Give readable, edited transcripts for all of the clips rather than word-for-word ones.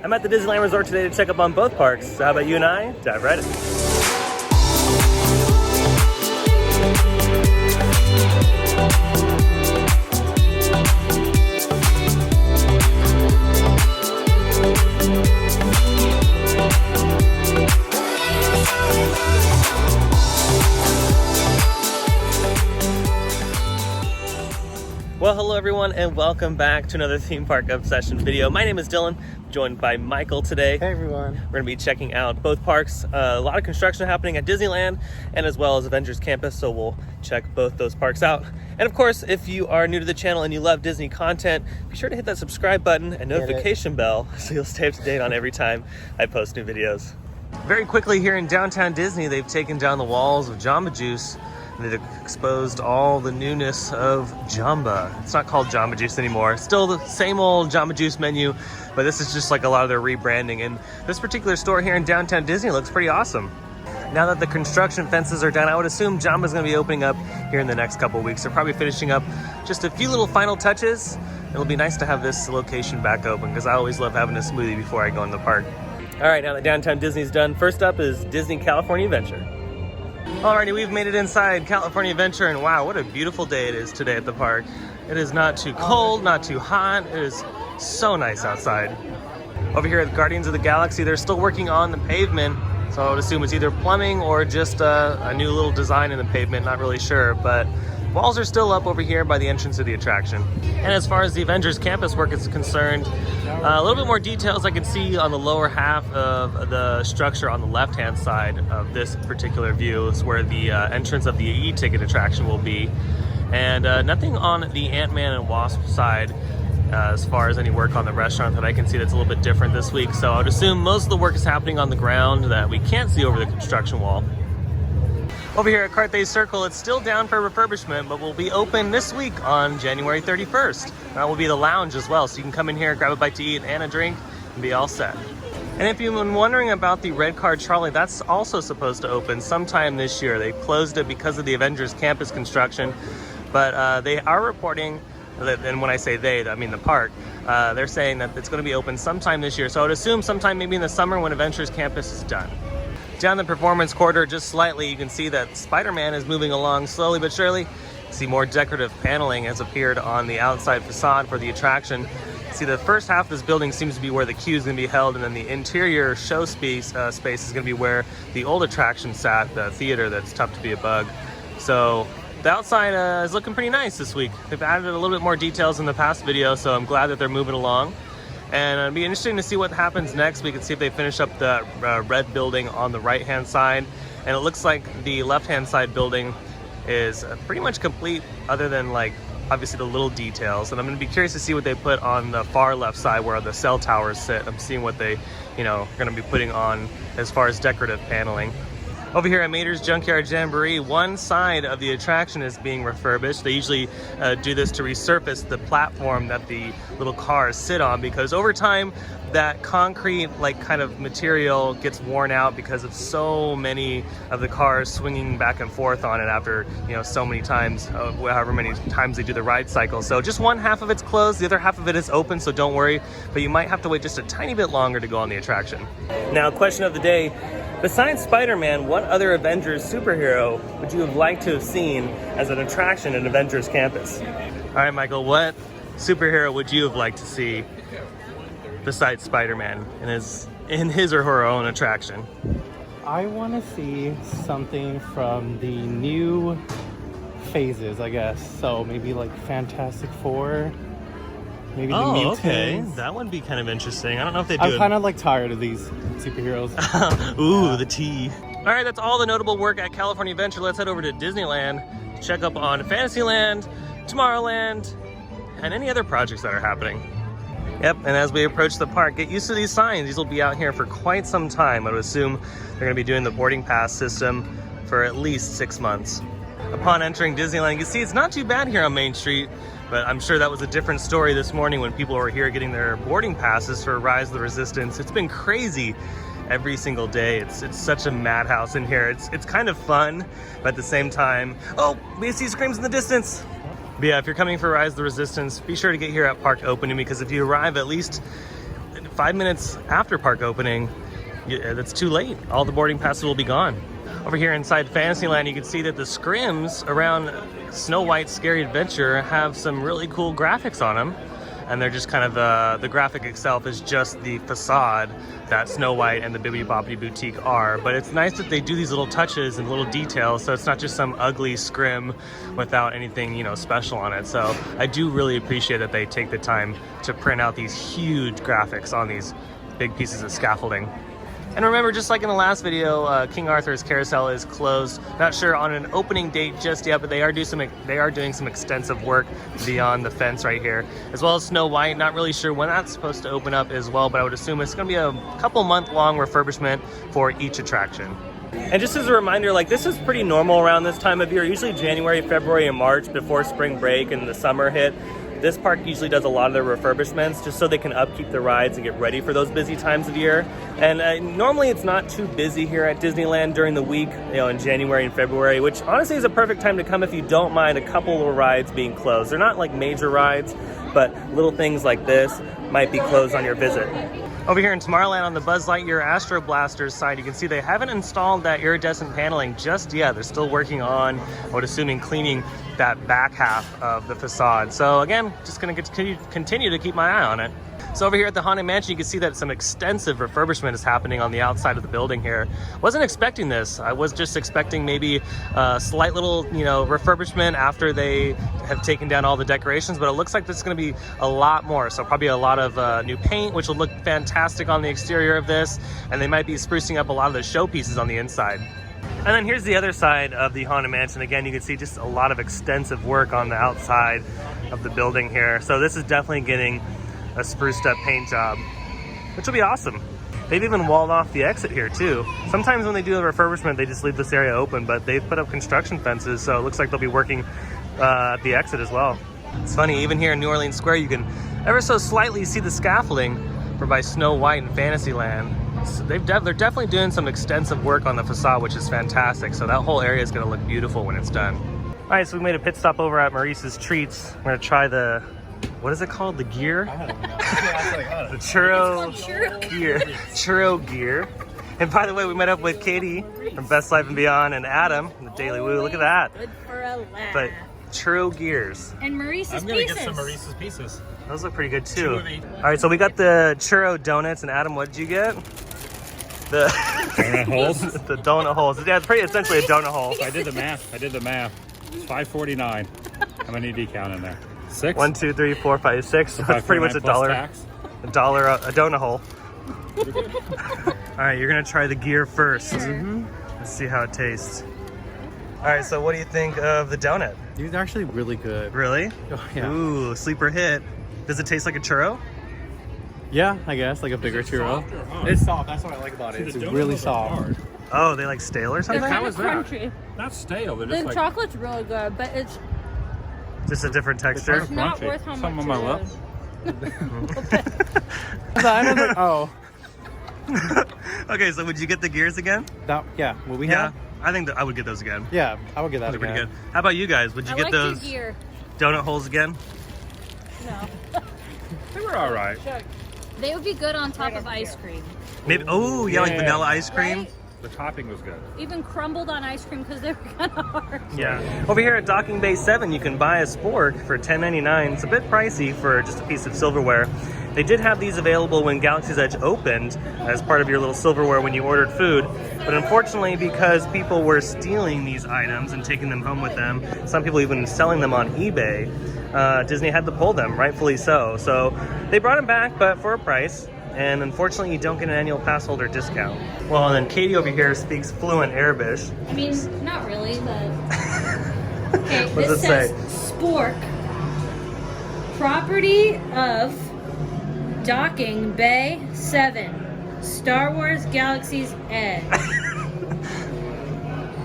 I'm at the Disneyland Resort today to check up on both parks, so how about you and I dive right in. Well, hello everyone, and welcome back to another theme park obsession video. My name is Dylan, joined by Michael today. Hey everyone. We're going to be checking out both parks. A lot of construction happening at Disneyland and as well as Avengers Campus, so we'll check both those parks out. And of course, if you are new to the channel and you love Disney content, be sure to hit that subscribe button and notification bell so you'll stay up to date on every time I post new videos. Very quickly here in downtown Disney, they've taken down the walls of Jamba Juice. They've exposed all the newness of Jamba. It's not called Jamba Juice anymore. Still the same old Jamba Juice menu, but this is just like a lot of their rebranding. And this particular store here in downtown Disney looks pretty awesome. Now that the construction fences are done, I would assume Jamba's gonna be opening up here in the next couple of weeks. They're probably finishing up just a few little final touches. It'll be nice to have this location back open because I always love having a smoothie before I go in the park. All right, now that downtown Disney's done, first up is Disney California Adventure. Alrighty, we've made it inside California Adventure, and wow, what a beautiful day it is today at the park. It is not too cold, not too hot. It is so nice outside. Over here at Guardians of the Galaxy, they're still working on the pavement, so I would assume it's either plumbing or just a new little design in the pavement, not really sure, but walls are still up over here by the entrance of the attraction. And as far as the Avengers Campus work is concerned, a little bit more details I can see on the lower half of the structure on the left-hand side of this particular view is where the entrance of the e-ticket attraction will be. And nothing on the Ant-Man and Wasp side as far as any work on the restaurant that I can see that's a little bit different this week. So I would assume most of the work is happening on the ground that we can't see over the construction wall. Over here at Carthay Circle, it's still down for refurbishment, but will be open this week on January 31st. That will be the lounge as well, so you can come in here, grab a bite to eat and a drink, and be all set. And if you've been wondering about the red car trolley, that's also supposed to open sometime this year. They closed it because of the Avengers Campus construction, but they are reporting that, and when I say they, I mean the park, they're saying that it's going to be open sometime this year. So I would assume sometime maybe in the summer when Avengers Campus is done. Down the performance corridor just slightly, you can see that Spider-Man is moving along slowly but surely. See more decorative paneling has appeared on the outside facade for the attraction. See, the first half of this building seems to be where the queue is going to be held, and then the interior show space is going to be where the old attraction sat, the theater that's tough to be a bug. So the outside is looking pretty nice this week. They've added a little bit more details in the past video, so I'm glad that they're moving along. And it'll be interesting to see what happens next. We can see if they finish up the red building on the right-hand side. And it looks like the left-hand side building is pretty much complete other than like obviously the little details. And I'm gonna be curious to see what they put on the far left side where the cell towers sit. I'm seeing what they, are gonna be putting on as far as decorative paneling. Over here at Mater's Junkyard Jamboree, one side of the attraction is being refurbished. They usually do this to resurface the platform that the little cars sit on, because over time that concrete kind of material gets worn out because of so many of the cars swinging back and forth on it after so many times, however many times they do the ride cycle. So just one half of it's closed, the other half of it is open, so don't worry, but you might have to wait just a tiny bit longer to go on the attraction. Now, question of the day. Besides Spider-Man, what other Avengers superhero would you have liked to have seen as an attraction at Avengers Campus? All right, Michael, what superhero would you have liked to see besides Spider-Man in his or her own attraction? I want to see something from the new phases, I guess. So maybe like Fantastic Four. Maybe the mutants. Okay. That would be kind of interesting. I don't know if they do. I'm kind of tired of these superheroes. Ooh, the tea. All right, that's all the notable work at California Adventure. Let's head over to Disneyland to check up on Fantasyland, Tomorrowland, and any other projects that are happening. Yep, and as we approach the park, get used to these signs. These will be out here for quite some time. I would assume they're going to be doing the boarding pass system for at least 6 months. Upon entering Disneyland, you can see it's not too bad here on Main Street. But I'm sure that was a different story this morning when people were here getting their boarding passes for Rise of the Resistance. It's been crazy every single day. It's such a madhouse in here. It's kind of fun, but at the same time, oh, we see screams in the distance. But yeah, if you're coming for Rise of the Resistance, be sure to get here at park opening, because if you arrive at least 5 minutes after park opening, it's too late. All the boarding passes will be gone. Over here inside Fantasyland, you can see that the scrims around Snow White's Scary Adventure have some really cool graphics on them. And they're just kind of, the graphic itself is just the facade that Snow White and the Bibbidi Bobbidi Boutique are. But it's nice that they do these little touches and little details, so it's not just some ugly scrim without anything, you know, special on it. So I do really appreciate that they take the time to print out these huge graphics on these big pieces of scaffolding. And remember, just like in the last video, King Arthur's Carousel is closed. Not sure on an opening date just yet, but they are doing some extensive work beyond the fence right here, as well as Snow White. Not really sure when that's supposed to open up as well, but I would assume it's going to be a couple month-long refurbishment for each attraction. And just as a reminder, like, this is pretty normal around this time of year. Usually January, February, and March before spring break and the summer hit. This park usually does a lot of their refurbishments just so they can upkeep the rides and get ready for those busy times of year. And normally it's not too busy here at Disneyland during the week, you know, in January and February, which honestly is a perfect time to come if you don't mind a couple of rides being closed. They're not like major rides, but little things like this might be closed on your visit. Over here in Tomorrowland on the Buzz Lightyear Astro Blasters side, you can see they haven't installed that iridescent paneling just yet. They're still working on, I would assume, cleaning that back half of the facade. So again, just gonna continue to keep my eye on it. So over here at the Haunted Mansion, you can see that some extensive refurbishment is happening on the outside of the building here. Wasn't expecting this. I was just expecting maybe a slight little, you know, refurbishment after they have taken down all the decorations, but it looks like this is gonna be a lot more. So probably a lot of new paint, which will look fantastic on the exterior of this, and they might be sprucing up a lot of the showpieces on the inside. And then here's the other side of the Haunted Mansion. Again, you can see just a lot of extensive work on the outside of the building here. So this is definitely getting a spruced up paint job, which will be awesome. They've even walled off the exit here too. Sometimes when they do a refurbishment, they just leave this area open, but they've put up construction fences, so it looks like they'll be working at the exit as well. It's funny, even here in New Orleans Square, you can ever so slightly see the scaffolding for by Snow White and Fantasyland. So they're definitely doing some extensive work on the facade, which is fantastic. So that whole area is gonna look beautiful when it's done. All right, so we made a pit stop over at Maurice's Treats. We're gonna try the, what is it called? The gear? I don't know. The churro gear. Churro gear. And by the way, we met up with Katie from Best Life and Beyond and Adam from the DailyWoo. Look at that. Good for a laugh. But churro gears. And Maurice's I'm gonna pieces. get some Maurice's pieces. Those look pretty good too. 2 of each. All right, so we got the churro donuts, and Adam, what did you get? The Donut holes. The donut holes. Yeah, it's pretty essentially a donut hole. I did the math. It's $5.49. I'm gonna need decount in there. 6. 1, 2, 3, 4, 5, 6. So That's pretty much $5.49 a plus dollar. tax. A dollar a donut hole. All right, you're gonna try the gear first. Let's see how it tastes. All right, so what do you think of the donut? These are actually really good. Really? Oh, yeah. Ooh, sleeper hit. Does it taste like a churro? Yeah, I guess, like a bigger churro. It's soft, that's what I like about it. It's really soft. Oh, they like stale or They're something? kind was of that? crunchy. Not stale, they're The just like chocolate's really good, but it's Just a different texture? it's not crunchy. worth how Something much on my it lip. is. I was like, oh. Okay, so would you get the gears again? Yeah, what we Yeah, have? I think that I would get those again. Yeah, I would get that Those are again. pretty good. How about you guys? Would you I get like those your gear. donut holes again? No. They were all right. They would be good on top of ice cream. Maybe. Oh, yeah, like Yeah. vanilla ice cream. Right? The topping was good. Even crumbled on ice cream because they were kind of hard. Yeah. Over here at Docking Bay 7, you can buy a spork for $10.99. It's a bit pricey for just a piece of silverware. They did have these available when Galaxy's Edge opened as part of your little silverware when you ordered food. But unfortunately, because people were stealing these items and taking them home with them, some people even selling them on eBay, Disney had to pull them, rightfully so. So they brought them back, but for a price. And unfortunately, you don't get an annual pass holder discount. Well, and then Katie over here speaks fluent Arabic. I mean, not really, but... Okay, What does this it says say? Spork. Property of Docking Bay 7. Star Wars Galaxy's Edge.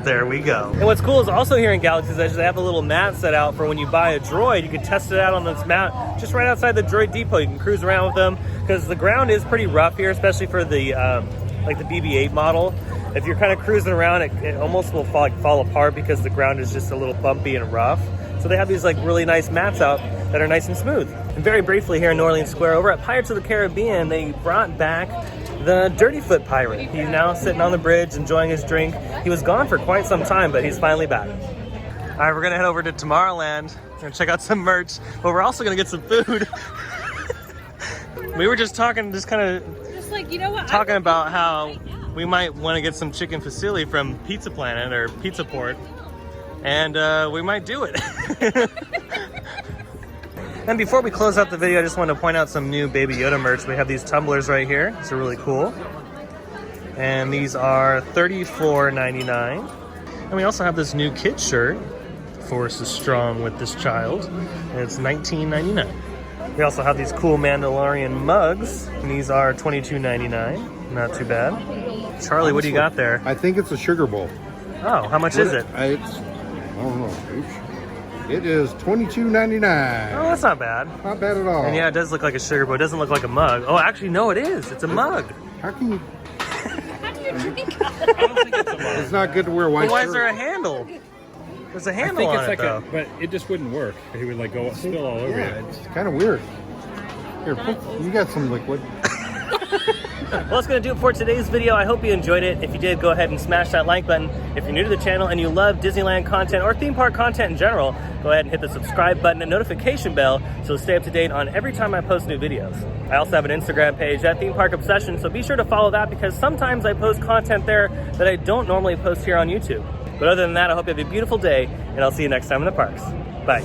There we go. And what's cool is also here in Galaxy's Edge, they have a little mat set out for when you buy a droid. You can test it out on this mat just right outside the droid depot. You can cruise around with them because the ground is pretty rough here, especially for the like the BB-8 model. If you're kind of cruising around, it almost will fall apart because the ground is just a little bumpy and rough. So they have these like really nice mats out that are nice and smooth. And very briefly here in New Orleans Square, over at Pirates of the Caribbean, they brought back the Dirty Foot Pirate. He's now sitting on the bridge enjoying his drink. He was gone for quite some time, but he's finally back. All right, we're gonna head over to Tomorrowland and check out some merch, but we're also gonna get some food. We were just talking, Like, you know what? talking about how we might want to get some chicken fusilli from Pizza Planet or Pizza Port, and we might do it. And before we close out the video, I just want to point out some new Baby Yoda merch. We have these tumblers right here. These are really cool. And these are $34.99. And we also have this new kid shirt, Force is Strong with this child. And it's $19.99. We also have these cool Mandalorian mugs, and these are $22.99. Not too bad. Charlie, what do you got there? I think it's a sugar bowl. Oh, how much is it? I don't know. It is $22.99. Oh, that's not bad. Not bad at all. And yeah, it does look like a sugar bowl. It doesn't look like a mug. Oh, actually, no, it is. It's a mug. How can you? How do you drink? It's not good to wear white But why is shirt. there a handle? There's a I handle think on it's it, like though. but it just wouldn't work. He would like go spill all over Yeah, you. it's kind of weird. Here, you got some liquid. Well, that's going to do it for today's video. I hope you enjoyed it. If you did, go ahead and smash that like button. If you're new to the channel and you love Disneyland content or theme park content in general, go ahead and hit the subscribe button and notification bell so stay up to date on every time I post new videos. I also have an Instagram page at Theme Park Obsession, so be sure to follow that because sometimes I post content there that I don't normally post here on YouTube. But other than that, I hope you have a beautiful day, and I'll see you next time in the parks. Bye.